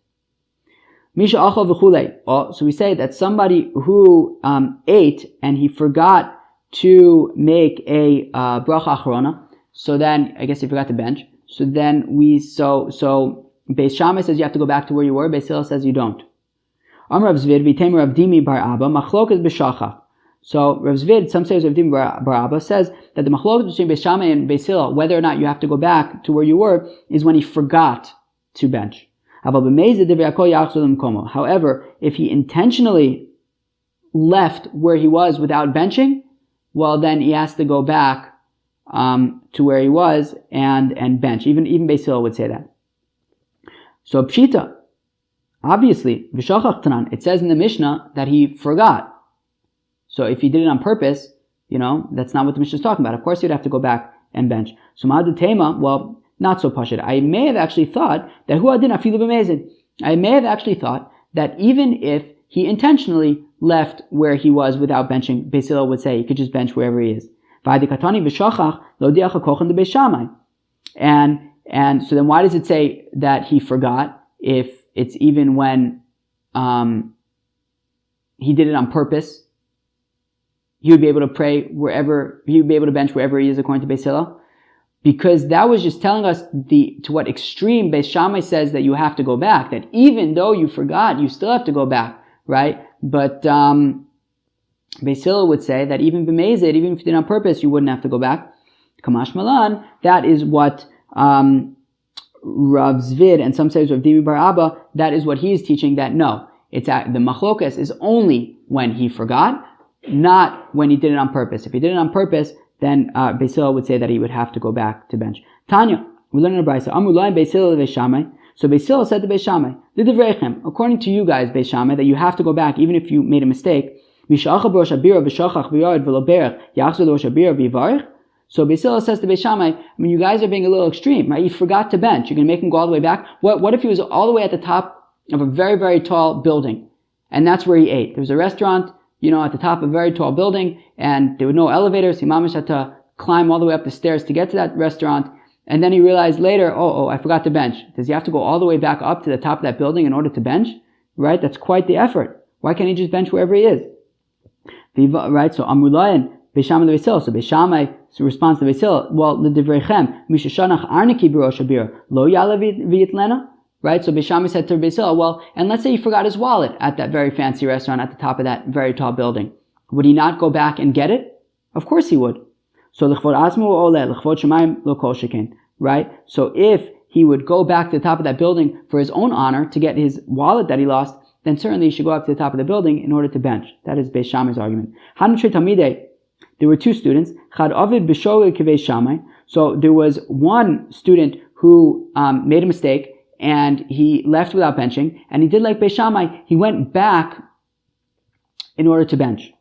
[SPEAKER 1] Misha achal v'chulei. So we say that somebody who ate and he forgot to make a bracha achrona, so then I guess he forgot to bench. So then so Beis Shammai says you have to go back to where you were. Beis Hillel says you don't. Amar Rav Zvid v'temer Rav Dimi bar Abba machlokas b'shachach. So Rav Zvid, some say Rav Dimi bar Abba, says that the machlokas between Beis Shammai and Beis Hillel, whether or not you have to go back to where you were, is when he forgot to bench. However, if he intentionally left where he was without benching, well, then he has to go back to where he was and bench. Even Beis Hillel would say that. So Pshita, obviously, it says in the Mishnah that he forgot. So if he did it on purpose, that's not what the Mishnah is talking about. Of course, he'd have to go back and bench. So Ma'ad Tema, well, not so pashut. I may have actually thought that even if he intentionally left where he was without benching, Beis Hillel would say he could just bench wherever he is. And so then why does it say that he forgot if it's even when he did it on purpose? He would be able to pray he would be able to bench wherever he is according to Beis Hillel. Because that was just telling us to what extreme Beis Shammai says that you have to go back. That even though you forgot, you still have to go back, right? But Beis Hillel would say that even b'mezid, even if you did it on purpose, you wouldn't have to go back. Kamash Malan, that is what Rav Zvid and some say Rav Dimi bar Abba, that is what he is teaching. That no, the machlokas is only when he forgot, not when he did it on purpose. If he did it on purpose, then Beis Hillel would say that he would have to go back to bench. Tanya, We learn in a brayso. Amrulai Beis Hillel Beis Shammai. So Beis Hillel said to Beis Shammai, according to you guys, Beis Shammai, that you have to go back even if you made a mistake. So Beis Hillel says to Beis Shammai, you guys are being a little extreme, right? You forgot to bench. You're going to make him go all the way back. What if he was all the way at the top of a very, very tall building, and that's where he ate? There was a restaurant, at the top of a very tall building, and there were no elevators. He mamish had to climb all the way up the stairs to get to that restaurant. And then he realized later, I forgot to bench. Does he have to go all the way back up to the top of that building in order to bench? Right? That's quite the effort. Why can't he just bench wherever he is? Right? So Amrulayan, Beis Shammai Beis Hillel. So Beis Shammai responds to Beis Hillel, well, the Divreichem, Mishashanach Arniki B'Rosh Habir, Lo Yala V'Yitlena. Right? So Beis Shammai said to Beis Hillel, well, and let's say he forgot his wallet at that very fancy restaurant at the top of that very tall building. Would he not go back and get it? Of course he would. So l'chvod asmu ole, l'chvod shemayim lo kol sheken. Right? So if he would go back to the top of that building for his own honor to get his wallet that he lost, then certainly he should go up to the top of the building in order to bench. That is Beis Shammai's argument. There were two students. So there was one student who made a mistake and he left without benching, and he did like Beis Shammai. He went back in order to bench.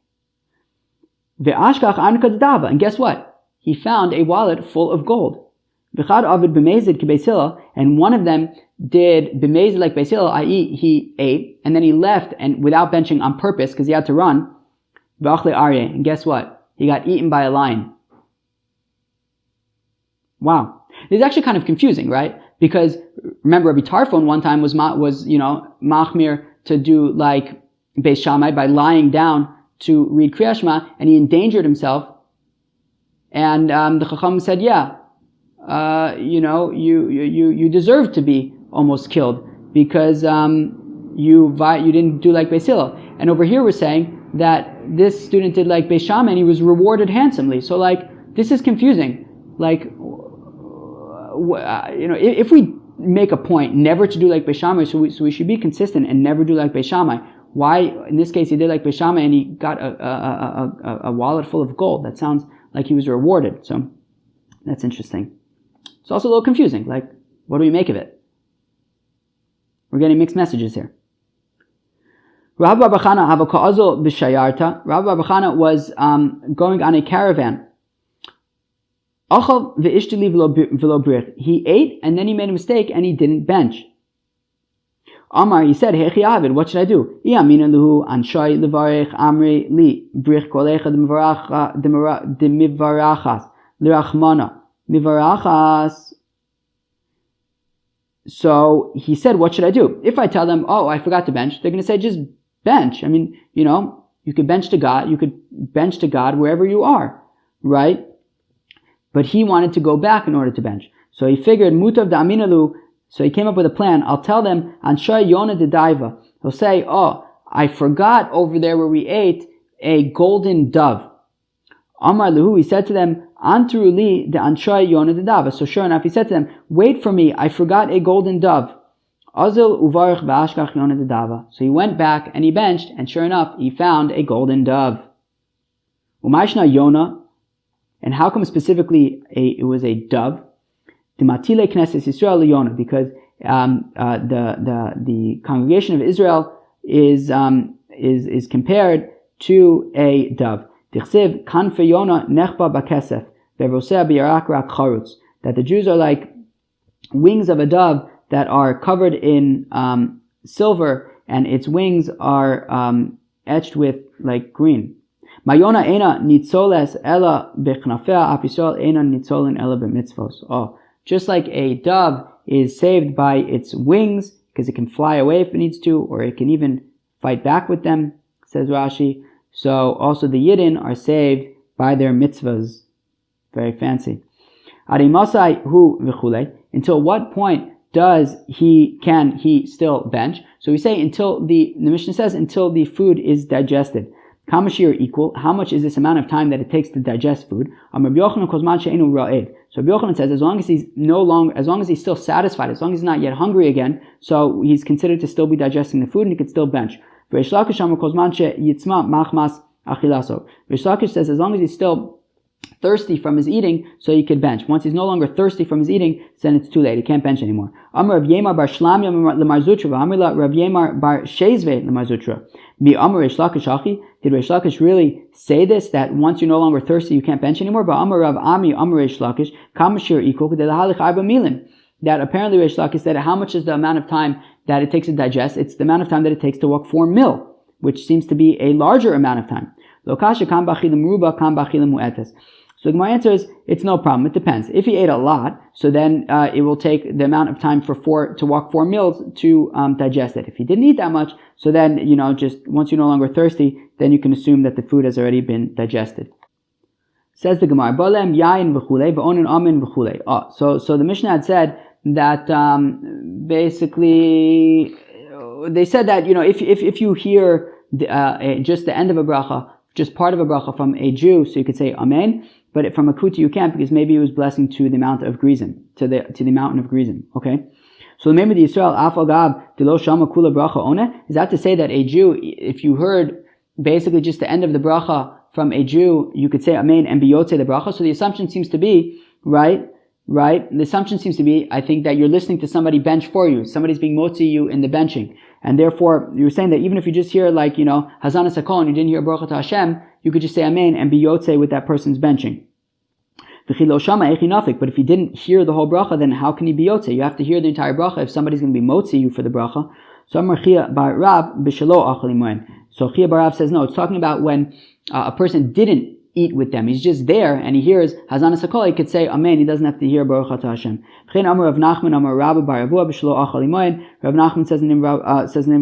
[SPEAKER 1] And guess what? He found a wallet full of gold. And one of them did b'mezid like Beis Hillel, i.e. he ate, and then he left and without benching on purpose because he had to run. And guess what? He got eaten by a lion. Wow. It's actually kind of confusing, right? Because remember, Rabbi Tarfon one time was machmir to do like Beis Shammai by lying down to read Kriyat Shema, and he endangered himself. And the Chacham said, you deserve to be almost killed because you didn't do like Beis Hillel. And over here we're saying that this student did like Beis Shammai and he was rewarded handsomely. So this is confusing. If we make a point never to do like Beis Shammai, so we should be consistent and never do like Beis Shammai. Why, in this case, he did like Beis Shammai and he got a wallet full of gold? That sounds like he was rewarded. So that's interesting. It's also a little confusing. What do we make of it? We're getting mixed messages here. Rabbi Bar Bar Chana was going on a caravan. He ate and then he made a mistake and he didn't bench. Amar, he said, what should I do? So he said, what should I do? If I tell them, I forgot to bench, they're going to say, just bench. You could bench to God. You could bench to God wherever you are, right? But he wanted to go back in order to bench. So he figured, mutav da'aminalu. So he came up with a plan. I'll tell them, anshay yona de daiva. He'll say, I forgot over there where we ate a golden dove. Amar luhu, he said to them, Antru li de anshay yona de dava. So sure enough, he said to them, wait for me, I forgot a golden dove. Azil uvarich v'ashkach yona de dava. So he went back and he benched, and sure enough, he found a golden dove. Umayshna yona. And how come specifically it was a dove? Matile Knesset Yisrael Yonah, because the congregation of Israel is compared to a dove. Dichsev kanfe Yonah nechba bakesef vevoseh biyarak rak charutz. That the Jews are like wings of a dove that are covered in silver, and its wings are etched with green. Mayona ena nitzoles ela bechnafea apisol ena nitzolin ela b'mitzvos. Just like a dove is saved by its wings, because it can fly away if it needs to, or it can even fight back with them, says Rashi. So also the Yidden are saved by their mitzvahs. Very fancy. Arimasai hu v'chulei. Until what point can he still bench? So we say the Mishnah says until the food is digested. Kamashir equal. How much is this amount of time that it takes to digest food? So Rabbi Yochanan says, as long as he's still satisfied, as long as he's not yet hungry again, so he's considered to still be digesting the food and he can still bench. Rish Lakish says, as long as he's still thirsty from his eating, so he could bench. Once he's no longer thirsty from his eating, then it's too late. He can't bench anymore. Amar Rav Yemar bar Shlamya lemar Zutra, Amar Rav Yemar bar Shezve lemar Zutra. Mi Amar Reish Lakish Achi. Did Reish Lakish really say this, that once you're no longer thirsty, you can't bench anymore? But Amar Rav Ami Amar Reish Lakish Kamashir Ikok Dehalich Arba Milim. That apparently Reish Lakish said, how much is the amount of time that it takes to digest? It's the amount of time that it takes to walk 4 mil, which seems to be a larger amount of time. Lokasha kam bachilim ruba kam bachilim mu'etes. So my answer is, it's no problem. It depends. If he ate a lot, so then it will take the amount of time to walk 4 meals to digest it. If he didn't eat that much, so then, just once you're no longer thirsty, then you can assume that the food has already been digested. Says the Gemara, Bolem yain v'chulei v'onin amin v'chulei. So the Mishnah had said that basically they said that if you hear just the end of a bracha, just part of a bracha from a Jew, so you could say Amen, but from a Kuti you can't, because maybe he was blessing to the Mount of Grizim, to the mountain of Grizim. Okay, so remember the Yisrael Afal Gab Dilo Shama Kula Bracha One. Is that to say that a Jew, if you heard basically just the end of the bracha from a Jew, you could say Amen and be Yotze the bracha? So the assumption seems to be right. The assumption seems to be, I think, that you're listening to somebody bench for you. Somebody's being motzi you in the benching. And therefore, you're saying that even if you just hear Hazana Sakol and you didn't hear Baruch to Hashem, you could just say Amen and be Yotze with that person's benching. But if you didn't hear the whole bracha, then how can you be Yotze? You have to hear the entire bracha if somebody's going to be motzi you for the bracha. So Chia Bar Rav says, no, it's talking about when a person didn't eat with them. He's just there and he hears Hazana Sakol, he could say Amen. He doesn't have to hear Baruch Atah Hashem. Rav Nachman says in the name of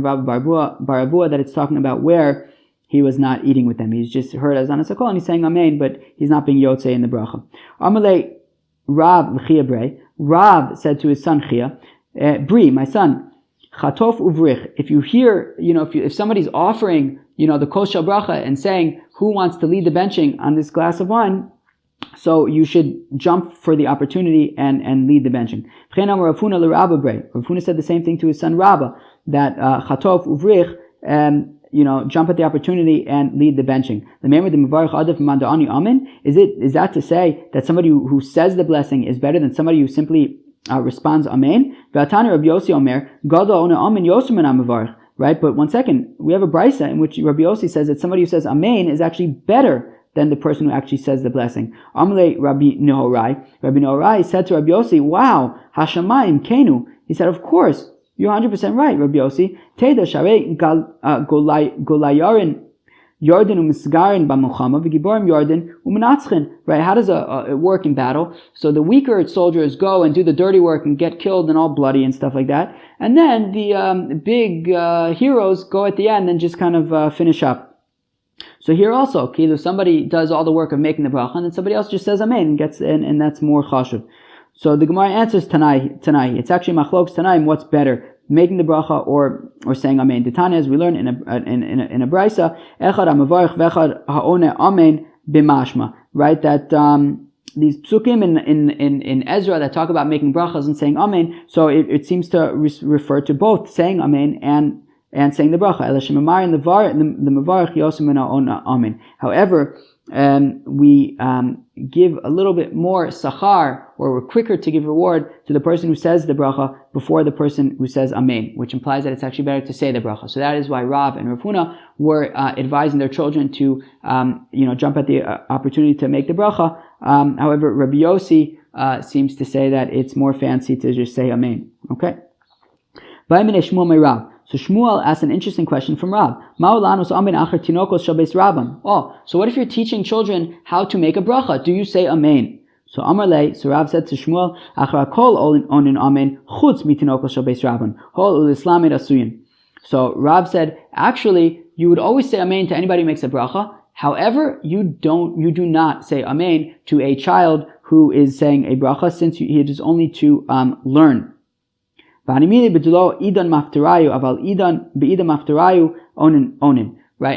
[SPEAKER 1] Rabbi Baravua that it's talking about where he was not eating with them. He's just heard Hazana Sakol and he's saying Amen, but he's not being Yotze in the bracha. Amalei Rav L'chia Brei. Rav said to his son Chia, Bri, my son, Chatof Uvrich. If you hear, if somebody's offering, the kosher bracha and saying, who wants to lead the benching on this glass of wine? So you should jump for the opportunity and lead the benching. Rav Huna said the same thing to his son Rabba, that Chatof Uvrich, jump at the opportunity and lead the benching. Is that to say that somebody who says the blessing is better than somebody who simply responds Amen? Right, but one second, we have a brisa in which Rabbi Yossi says that somebody who says Amen is actually better than the person who actually says the blessing. Amalei Rabbi Nehorai. Rabbi Nehorai said to Rabbi Yossi, wow, Hashamayim Kenu. He said, of course, you're 100% right, Rabbi Yossi. Teda Sharei Golayarin Yarden u'misgarin b'milchama v'giborim Yarden u'menatzchin. Right? How does it work in battle? So the weaker soldiers go and do the dirty work and get killed and all bloody and stuff like that, and then the big heroes go at the end and just kind of finish up. So here also, somebody does all the work of making the bracha, and then somebody else just says Amen and that's more chashuv. So the Gemara answers Tanai. It's actually machlokes Tanaim. What's better, making the bracha or saying Amen? The Tana, as we learn in a brisa, echad ha'mavarich v'echad ha'oneh Amen b'mashma. Right, that these psukim in Ezra that talk about making brachas and saying Amen, so it seems to refer to both saying Amen and saying the bracha. However, we give a little bit more sachar, or we're quicker to give reward to the person who says the bracha before the person who says Amen, which implies that it's actually better to say the bracha. So that is why Rav and Rav Huna were advising their children to jump at the opportunity to make the bracha. However, Rabbi Yossi seems to say that it's more fancy to just say Amen. Okay. So Shmuel asked an interesting question from Rav. So what if you're teaching children how to make a bracha? Do you say Amen? So Amarle, so Rav said to Shmuel, So Rav said, actually, you would always say Amen to anybody who makes a bracha. However, you do not say Amen to a child who is saying a bracha, since he is only to learn. Right?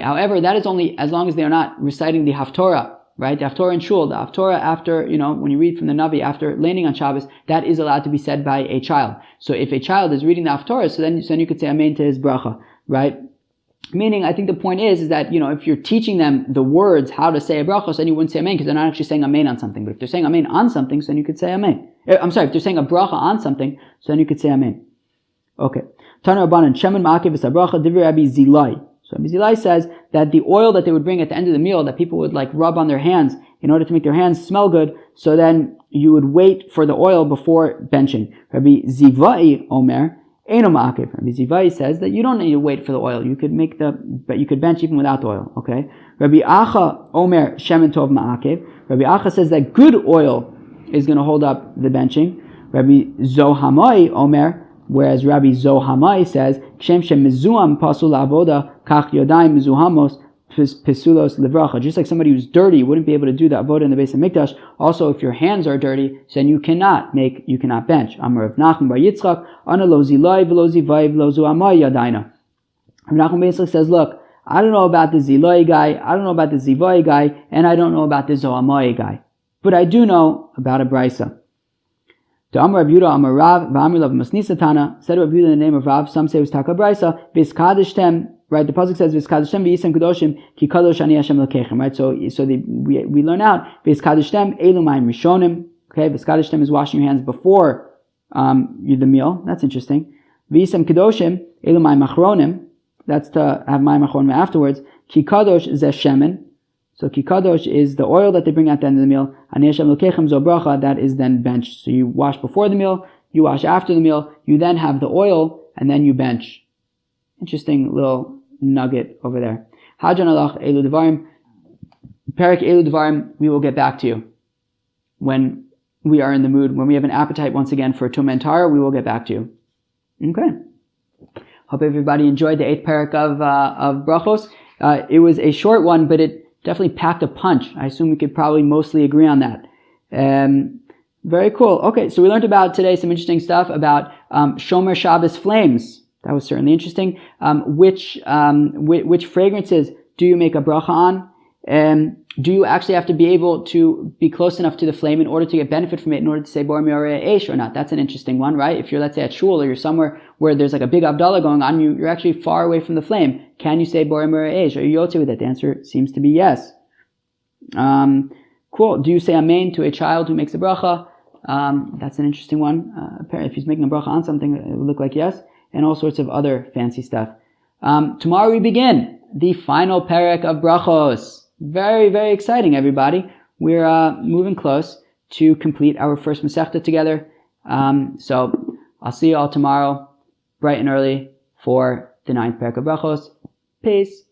[SPEAKER 1] However, that is only as long as they are not reciting the Haftorah, right? The Haftorah in Shul, the Haftorah after, when you read from the Navi after landing on Shabbos, that is allowed to be said by a child. So if a child is reading the Haftorah, so then you could say Amen to his bracha, right? Meaning, I think the point is that, if you're teaching them the words, how to say a brachos, then you wouldn't say amen, because they're not actually saying amen on something. But if they're saying amen on something, so then you could say amen. I'm sorry, if they're saying a bracha on something, so then you could say amen. Okay. Tana Rabbanan, Shemen Ma'akev V'Sabracha, Divrei Rabbi Zilai. So Rabbi Zilai says that the oil that they would bring at the end of the meal, that people would rub on their hands in order to make their hands smell good, so then you would wait for the oil before benching. Rabbi Zivai Omer, Eino Ma'akev. Rabbi Zivai says that you don't need to wait for the oil. But you could bench even without the oil. Okay. Rabbi Acha Omer, Shemen Tov Ma'akev. Rabbi Acha says that good oil is going to hold up the benching. Rabbi Zohamai Omer, whereas Rabbi Zohamai says, Kshem Shem Mizuam Pasul Avoda Kach Yodayim Mizuhamos Pesulos Livracha. Just like somebody who's dirty wouldn't be able to do the avoda in the base of Mikdash. Also, if your hands are dirty, then you cannot bench. Amar of Nachman Bar Yitzchak, Ana lo zilai v'lo zivai v'lo zuamai yadaina. Nachman basically says, look, I don't know about the zilai guy, I don't know about the zivai guy, and I don't know about the zoamai guy. But I do know about a brisa. To Amar Rav Yudah Amar Rav v'Amar Lav Masnisa Tana, said Rav Yudah in the name of Rav, some say it was Taka brisa, V'skadishtem. Right, the pasuk says "V'skadishtem v'yisem kadoshim ki kadosh ani Hashem Elokechem." Right, so we learn out "V'skadishtem elu mayim rishonim." Okay, "V'skadishtem" is washing your hands before the meal. That's interesting. "V'yisem kadoshim elu mayim achronim." That's to have mayim achronim afterwards. Ki kadosh zeh shemen. So ki kadosh is the oil that they bring at the end of the meal. Ani Hashem Elokechem zo bracha, that is then benched. So you wash before the meal, you wash after the meal, you then have the oil, and then you bench. Interesting little nugget over there. Hajan alach elu devarim. Perik elu devarim, we will get back to you. When we are in the mood, when we have an appetite once again for Tumah and Tara, we will get back to you. Okay. Hope everybody enjoyed the 8th parak of Berachos. It was a short one, but it definitely packed a punch. I assume we could probably mostly agree on that. Very cool. Okay, so we learned about today some interesting stuff about Shomer Shabbos flames. That was certainly interesting. Which fragrances do you make a bracha on? Do you actually have to be able to be close enough to the flame in order to get benefit from it, in order to say Bor Mioreh Eish or not? That's an interesting one, right? If you're, let's say, at shul or you're somewhere where there's a big Havdalah going on, you're actually far away from the flame. Can you say Bor Mioreh Eish? Are you yotze with it? The answer seems to be yes. Cool. Do you say Amen to a child who makes a bracha? That's an interesting one. Apparently, if he's making a bracha on something, it would look like yes. And all sorts of other fancy stuff. Tomorrow we begin the final parak of Berachos. Very, very exciting, everybody. We're moving close to complete our first Masechta together. So I'll see you all tomorrow, bright and early, for the 9th parak of Berachos. Peace.